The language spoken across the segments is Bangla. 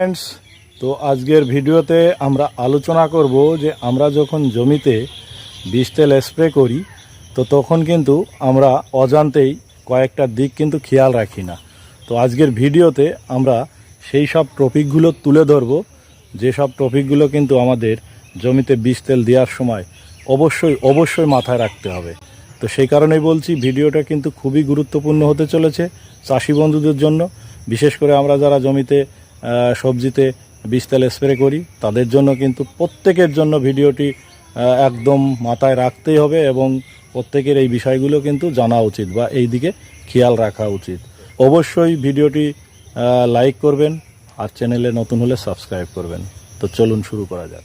ফ্রেন্ডস, তো আজকের ভিডিওতে আমরা আলোচনা করব যে আমরা যখন জমিতে বীজ তেল স্প্রে করি তো তখন কিন্তু আমরা অজান্তেই কয়েকটা দিক কিন্তু খেয়াল রাখি না। তো আজকের ভিডিওতে আমরা সেই সব টপিকগুলো তুলে ধরব, যেসব টপিকগুলো কিন্তু আমাদের জমিতে বীজ তেল দেওয়ার সময় অবশ্যই মাথায় রাখতে হবে। তো সেই কারণেই বলছি, ভিডিওটা কিন্তু খুবই গুরুত্বপূর্ণ হতে চলেছে চাষি বন্ধুদের জন্য। বিশেষ করে আমরা যারা জমিতে সবজিতে বীজ তেল স্প্রে করি তাদের জন্য কিন্তু প্রত্যেকের জন্য ভিডিওটি একদম মাথায় রাখতেই হবে এবং প্রত্যেকের এই বিষয়গুলো কিন্তু জানা উচিত বা এই দিকে খেয়াল রাখা উচিত। অবশ্যই ভিডিওটি লাইক করবেন আর চ্যানেলে নতুন হলে সাবস্ক্রাইব করবেন। তো চলুন শুরু করা যাক।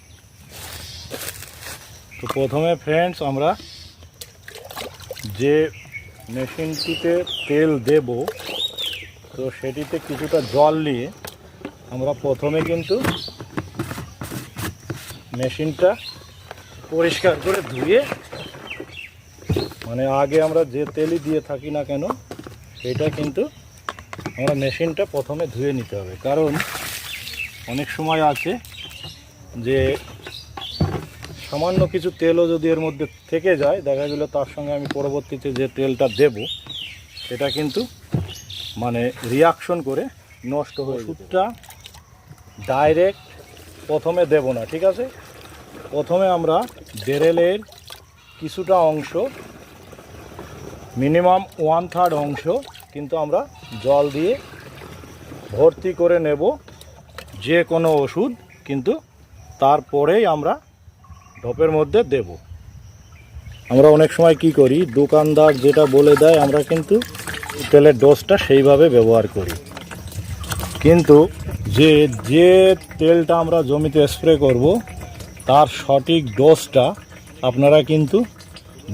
তো প্রথমে ফ্রেন্ডস, আমরা যে মেশিনটিতে তেল দেব তো সেটিতে কিছুটা জল নিয়ে আমরা প্রথমে কিন্তু মেশিনটা পরিষ্কার করে ধুয়ে, মানে আগে আমরা যে তেলই দিয়ে থাকি না কেন এটা কিন্তু আমরা মেশিনটা প্রথমে ধুয়ে নিতে হবে। কারণ অনেক সময় আছে যে সামান্য কিছু তেলও যদি এর মধ্যে থেকে যায়, দেখা গেল তার সঙ্গে আমি পরবর্তীতে যে তেলটা দেব সেটা কিন্তু মানে রিয়াকশন করে নষ্ট হয়ে যাবে। ওষুধটা ডাইরেক্ট প্রথমে দেব না, ঠিক আছে? প্রথমে আমরা বেরেলের কিছুটা অংশ, মিনিমাম 1/3 অংশ কিন্তু আমরা জল দিয়ে ভর্তি করে নেব যে কোনো ওষুধ, কিন্তু তারপরেই আমরা ঢপের মধ্যে দেব। আমরা অনেক সময় কি করি, দোকানদার যেটা বলে দেয় আমরা কিন্তু তেলের ডোজটা সেইভাবে ব্যবহার করি, কিন্তু যে তেলটা আমরা জমিতে স্প্রে করব তার সঠিক ডোজটা আপনারা কিন্তু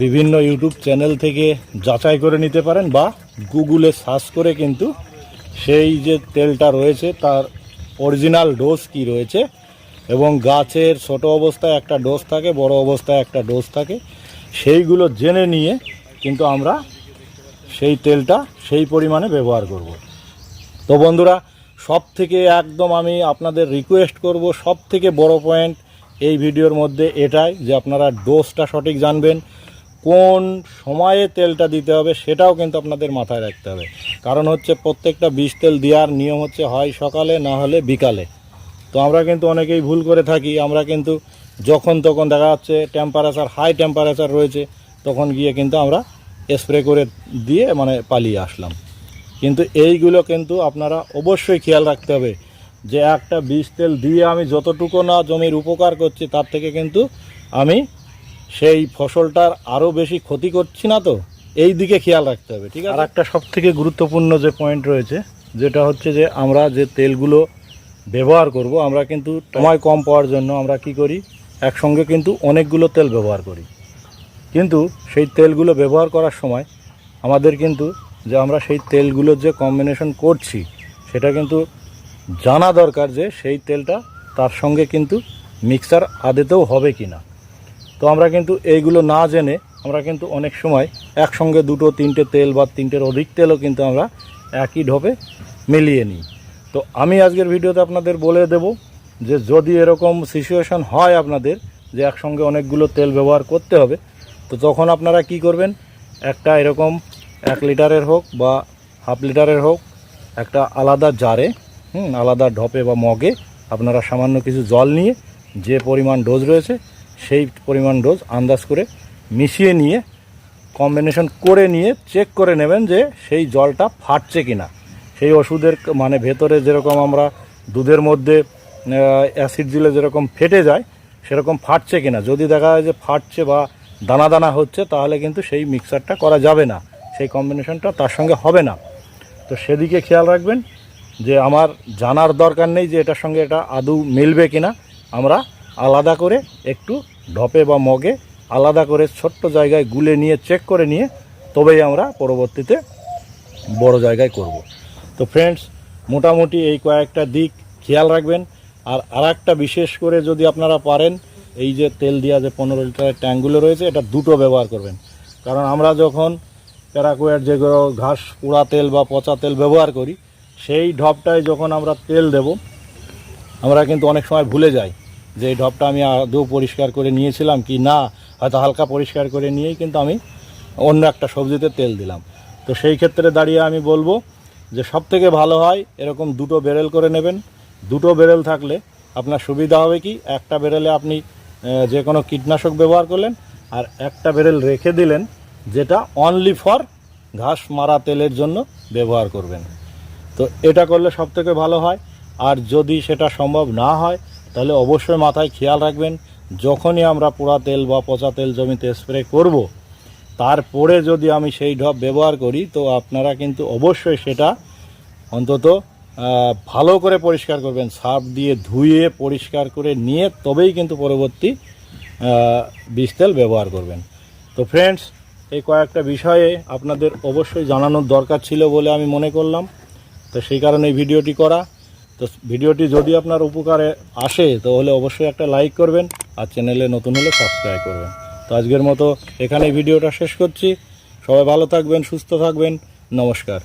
বিভিন্ন ইউটিউব চ্যানেল থেকে যাচাই করে নিতে পারেন বা গুগলে সার্চ করে কিন্তু সেই যে তেলটা রয়েছে তার অরিজিনাল ডোজ কি রয়েছে, এবং গাছের ছোট অবস্থায় একটা ডোজ থাকে, বড় অবস্থায় একটা ডোজ থাকে, সেইগুলো জেনে নিয়ে কিন্তু আমরা সেই তেলটা সেই পরিমাণে ব্যবহার করব। তো বন্ধুরা, সব থেকে একদম আমি আপনাদের রিকোয়েস্ট করব, সব থেকে বড় পয়েন্ট এই ভিডিওর মধ্যে এটাই যে আপনারা ডোজটা সঠিক জানবেন, কোন সময়ে তেলটা দিতে হবে সেটাও কিন্তু আপনাদের মাথায় রাখতে হবে। কারণ হচ্ছে প্রত্যেকটা বীজ তেল দেওয়ার নিয়ম হচ্ছে হয় সকালে না হলে বিকালে। তো আমরা কিন্তু অনেকেই ভুল করে থাকি, আমরা কিন্তু যখন তখন দেখা যাচ্ছে হাই টেম্পারেচার রয়েছে তখন গিয়ে কিন্তু আমরা স্প্রে করে দিয়ে মানে পালিয়ে আসলাম। কিন্তু এইগুলো কিন্তু আপনারা অবশ্যই খেয়াল রাখতে হবে যে একটা বীজ তেল দিয়ে আমি যতটুকু না জমির উপকার করছি তার থেকে কিন্তু আমি সেই ফসলটার আরও বেশি ক্ষতি করছি না। তো এই দিকে খেয়াল রাখতে হবে, ঠিক আছে? আর একটা সব থেকে গুরুত্বপূর্ণ যে পয়েন্ট রয়েছে যেটা হচ্ছে যে আমরা যে তেলগুলো ব্যবহার করব, আমরা কিন্তু সময় কম পাওয়ার জন্য আমরা কি করি, একসঙ্গে কিন্তু অনেকগুলো তেল ব্যবহার করি। কিন্তু সেই তেলগুলো ব্যবহার করার সময় আমাদের কিন্তু যে আমরা সেই তেলগুলোর যে কম্বিনেশন করছি সেটা কিন্তু জানা দরকার যে সেই তেলটা তার সঙ্গে কিন্তু মিক্সার আদতেও হবে কি না। তো আমরা কিন্তু এইগুলো না জেনে আমরা কিন্তু অনেক সময় একসঙ্গে 2-3টে তেল বা 3টের অধিক তেলও কিন্তু আমরা একই ঢপে মিলিয়ে নিই। তো আমি আজকের ভিডিওতে আপনাদের বলে দেব যে যদি এরকম সিচুয়েশন হয় আপনাদের যে একসঙ্গে অনেকগুলো তেল ব্যবহার করতে হবে, তো তখন আপনারা কি করবেন, একটা এরকম 1 লিটারের হোক বা হাফ লিটারের হোক একটা আলাদা জারে, আলাদা ঢপে বা মগে আপনারা সামান্য কিছু জল নিয়ে যে পরিমাণ ডোজ রয়েছে সেই পরিমাণ ডোজ আন্দাজ করে মিশিয়ে নিয়ে কম্বিনেশন করে নিয়ে চেক করে নেবেন যে সেই জলটা ফাটছে কিনা। সেই ওষুধের মানে ভেতরে যেরকম আমরা দুধের মধ্যে অ্যাসিড দিলে যেরকম ফেটে যায় সেরকম ফাটছে কিনা। যদি দেখা যায় যে ফাটছে বা দানা দানা হচ্ছে তাহলে কিন্তু সেই মিক্সারটা করা যাবে না, সেই কম্বিনেশনটা তার সঙ্গে হবে না। তো সেদিকে খেয়াল রাখবেন যে আমার জানার দরকার নেই যে এটার সঙ্গে এটা আদৌ মিলবে কিনা। আমরা আলাদা করে একটু ঢপে বা মগে আলাদা করে ছোট্ট জায়গায় গুলে নিয়ে চেক করে নিয়ে তবেই আমরা পরবর্তীতে বড় জায়গায় করব। তো ফ্রেন্ডস, মোটামুটি এই কয়েকটা দিক খেয়াল রাখবেন। আর আরেকটা বিশেষ করে যদি আপনারা পারেন, এই যে তেল দেওয়া যে 15 লিটারের ট্যাঙ্কগুলো রয়েছে এটা 2টো ব্যবহার করবেন। কারণ আমরা যখন প্যারাকোয়ার যেগুলো ঘাস পোড়া তেল বা পচা তেল ব্যবহার করি সেই ঢপটায় যখন আমরা তেল দেব আমরা কিন্তু অনেক সময় ভুলে যাই যে এই ঢপটা আমি আদৌ পরিষ্কার করে নিয়েছিলাম কি না, হয়তো হালকা পরিষ্কার করে নিয়েই কিন্তু আমি অন্য একটা সবজিতে তেল দিলাম। তো সেই ক্ষেত্রে দাঁড়িয়ে আমি বলবো যে সবথেকে ভালো হয় এরকম দুটো ব্যারেল করে নেবেন। দুটো ব্যারেল থাকলে আপনার সুবিধা হবে কি, একটা ব্যারেলে আপনি যে কোনো কীটনাশক ব্যবহার করলেন, আর একটা ব্যারেল রেখে দিলেন যেটা অনলি ফর ঘাস মারা তেলের জন্য ব্যবহার করবেন। তো এটা করলে সবথেকে ভালো হয়। আর যদি সেটা সম্ভব না হয় তাহলে অবশ্যই মাথায় খেয়াল রাখবেন, যখনই আমরা পোড়া তেল বা পচা তেল জমিতে স্প্রে করব, তারপরে যদি আমি সেই ঢপ ব্যবহার করি তো আপনারা কিন্তু অবশ্যই সেটা অন্তত ভালো করে পরিষ্কার করবেন, সার্ফ দিয়ে ধুয়ে পরিষ্কার করে নিয়ে তবেই কিন্তু পরবর্তী বীজ তেল ব্যবহার করবেন। তো ফ্রেন্ডস, এই কয়েকটা বিষয়ে আপনাদের অবশ্যই জানানোর দরকার ছিল বলে আমি মনে করলাম। তো সেই কারণে এই ভিডিওটি করা। তো ভিডিওটি যদি আপনার উপকারে আসে তাহলে অবশ্যই একটা লাইক করবেন, আর চ্যানেলে নতুন হলে সাবস্ক্রাইব করবেন। তো আজকের মতো এখানে ভিডিওটা শেষ করছি। সবাই ভালো থাকবেন, সুস্থ থাকবেন। নমস্কার।